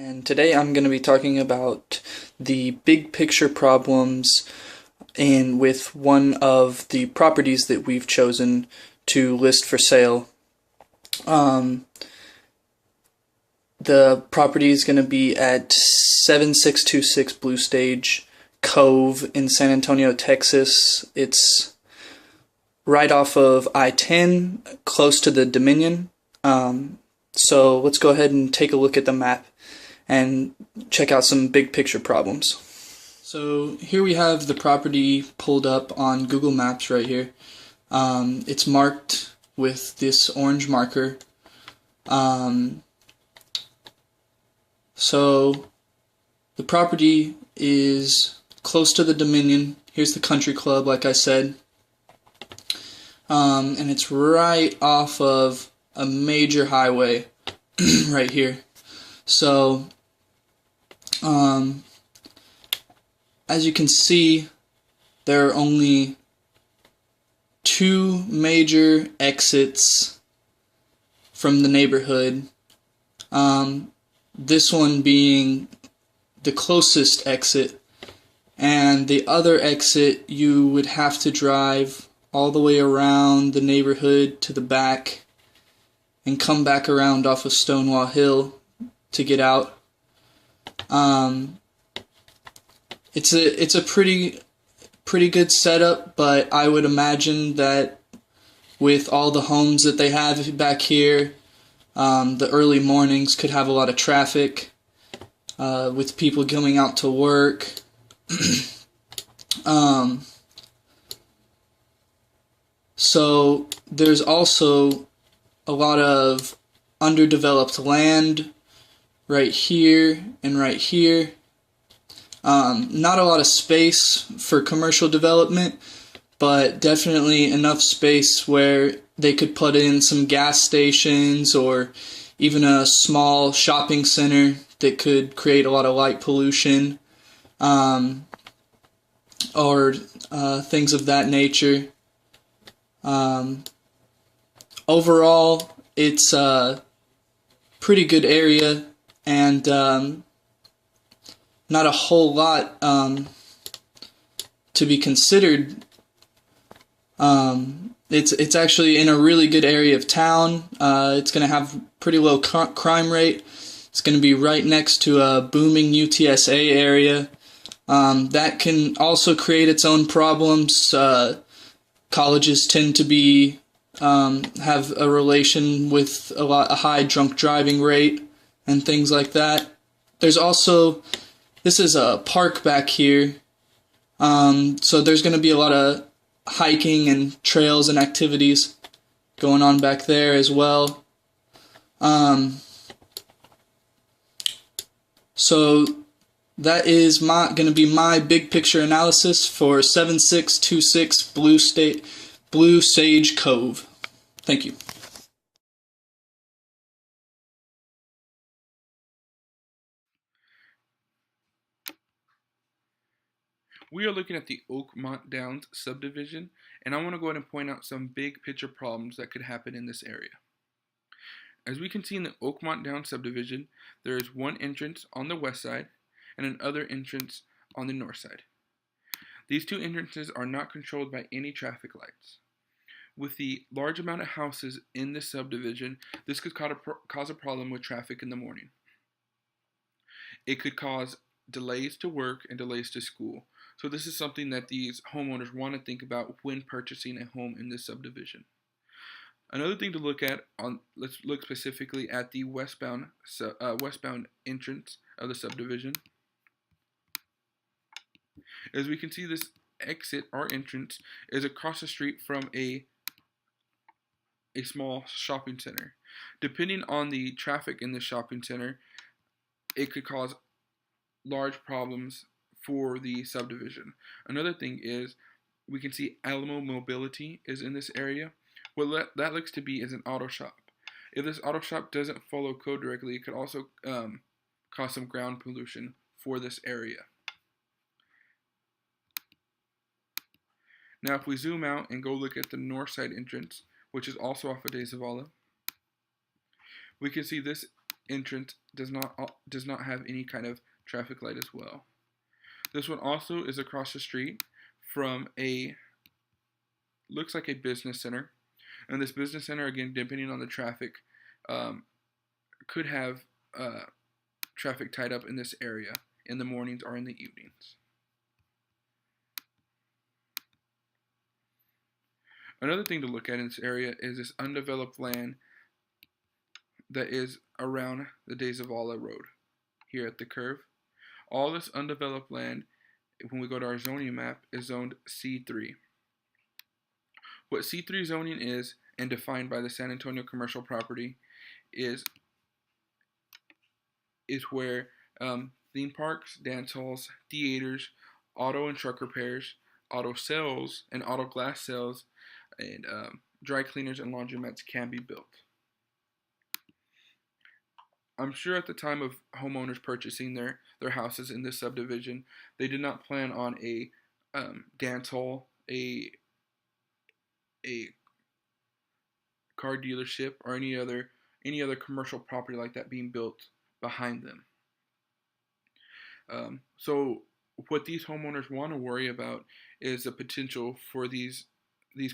And today I'm going to be talking about the big picture problems in with one of the properties that we've chosen to list for sale. Um, the property is going to be at 7626 Blue Stage Cove in San Antonio, Texas. It's right off of I-10, close to the Dominion. So let's go ahead and take a look at the map and check out some big picture problems. So here we have the property pulled up on Google Maps right here. It's marked with this orange marker. So the property is close to the Dominion. Here's the country club, like I said. And it's right off of a major highway right here. So as you can see, there are only two major exits from the neighborhood. This one being the closest exit, and the other exit you would have to drive all the way around the neighborhood to the back and come back around off of Stonewall Hill to get out. It's a pretty good setup, but I would imagine that with all the homes that they have back here, the early mornings could have a lot of traffic with people going out to work. So there's also a lot of underdeveloped land right here and right here. Not a lot of space for commercial development, but definitely enough space where they could put in some gas stations or even a small shopping center that could create a lot of light pollution, or things of that nature. Overall, it's a pretty good area, and not a whole lot to be considered. It's actually in a really good area of town. It's going to have pretty low crime rate. It's going to be right next to a booming UTSA area. That can also create its own problems. Colleges tend to be have a relation with a high drunk driving rate and things like that. There's also, this is a park back here, so there's going to be a lot of hiking and trails and activities going on back there as well. So that is going to be my big picture analysis for 7626 Blue Sage Cove. Thank you. We are looking at the Oakmont Downs subdivision, and I want to go ahead and point out some big picture problems that could happen in this area. As we can see in the Oakmont Downs subdivision, there is one entrance on the west side and another entrance on the north side. These two entrances are not controlled by any traffic lights. With the large amount of houses in this subdivision, this could cause a problem with traffic in the morning. It could cause delays to work and delays to school. So this is something that these homeowners want to think about when purchasing a home in this subdivision. Another thing to look at, let's look specifically at the westbound entrance of the subdivision. As we can see, this exit, our entrance, is across the street from a small shopping center. Depending on the traffic in the shopping center, it could cause large problems for the subdivision. Another thing is, we can see Alamo Mobility is in this area. What that looks to be is an auto shop. If this auto shop doesn't follow code directly, it could also cause some ground pollution for this area. Now if we zoom out and go look at the north side entrance, which is also off of De Zavala, we can see this entrance does not have any kind of traffic light as well. This one also is across the street from looks like a business center, and this business center, again, depending on the traffic, could have traffic tied up in this area in the mornings or in the evenings. Another thing to look at in this area is this undeveloped land that is around the De Zavala Road here at the curve. All this undeveloped land, when we go to our zoning map, is zoned C3. What C3 zoning is, and defined by the San Antonio Commercial Property, is where theme parks, dance halls, theaters, auto and truck repairs, auto sales and auto glass sales, and dry cleaners and laundromats can be built. I'm sure at the time of homeowners purchasing their houses in this subdivision, they did not plan on a dance hall, a car dealership, or any other commercial property like that being built behind them. So what these homeowners want to worry about is the potential for these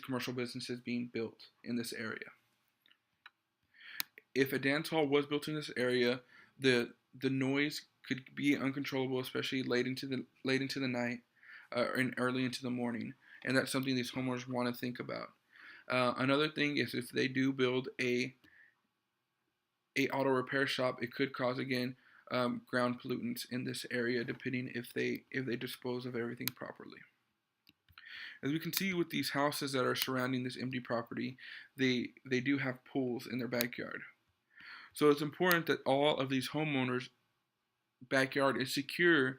commercial businesses being built in this area. If a dance hall was built in this area, the noise could be uncontrollable, especially late into the night and early into the morning, and that's something these homeowners want to think about. Another thing is if they do build a auto repair shop, it could cause, again, ground pollutants in this area, depending if they dispose of everything properly. As we can see with these houses that are surrounding this empty property, they do have pools in their backyard. So it's important that all of these homeowners' backyard is secure.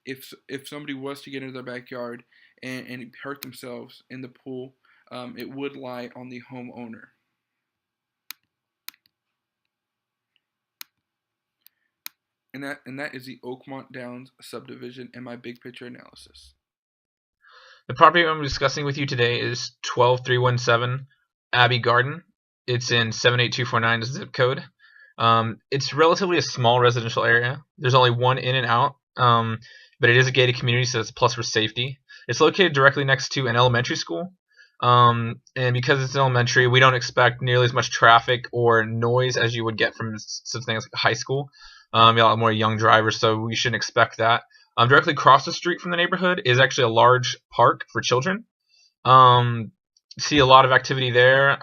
If somebody was to get into their backyard and hurt themselves in the pool, it would lie on the homeowner. And that is the Oakmont Downs subdivision and my big picture analysis. The property I'm discussing with you today is 12317 Abbey Garden. It's in 78249 zip code. It's relatively a small residential area. There's only one in and out, but it is a gated community, so it's a plus for safety. It's located directly next to an elementary school, and because it's elementary, we don't expect nearly as much traffic or noise as you would get from something like high school. You have a lot more young drivers, so we shouldn't expect that. Directly across the street from the neighborhood is actually a large park for children. See a lot of activity there.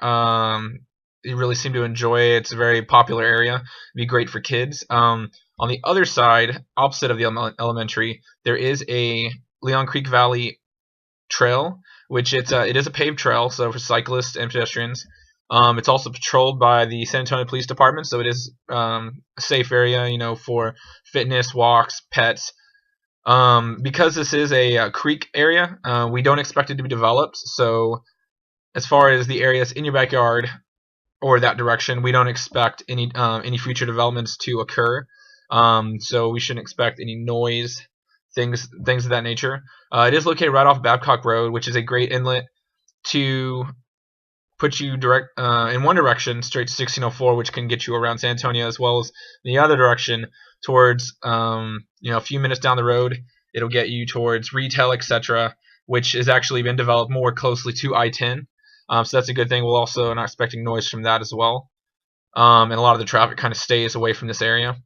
You really seem to enjoy it. It's a very popular area. It'd be great for kids. On the other side, opposite of the elementary, there is a Leon Creek Valley trail, which it is a paved trail, so for cyclists and pedestrians. It's also patrolled by the San Antonio Police Department, so it is a safe area, for fitness, walks, pets. Because this is a creek area, we don't expect it to be developed. So as far as the areas in your backyard or that direction, we don't expect any future developments to occur. So we shouldn't expect any noise, things of that nature. It is located right off Babcock Road, which is a great inlet to put you direct in one direction straight to 1604, which can get you around San Antonio, as well as the other direction towards a few minutes down the road. It'll get you towards retail, etc., which has actually been developed more closely to I-10. So that's a good thing. We're also not expecting noise from that as well. And a lot of the traffic kind of stays away from this area.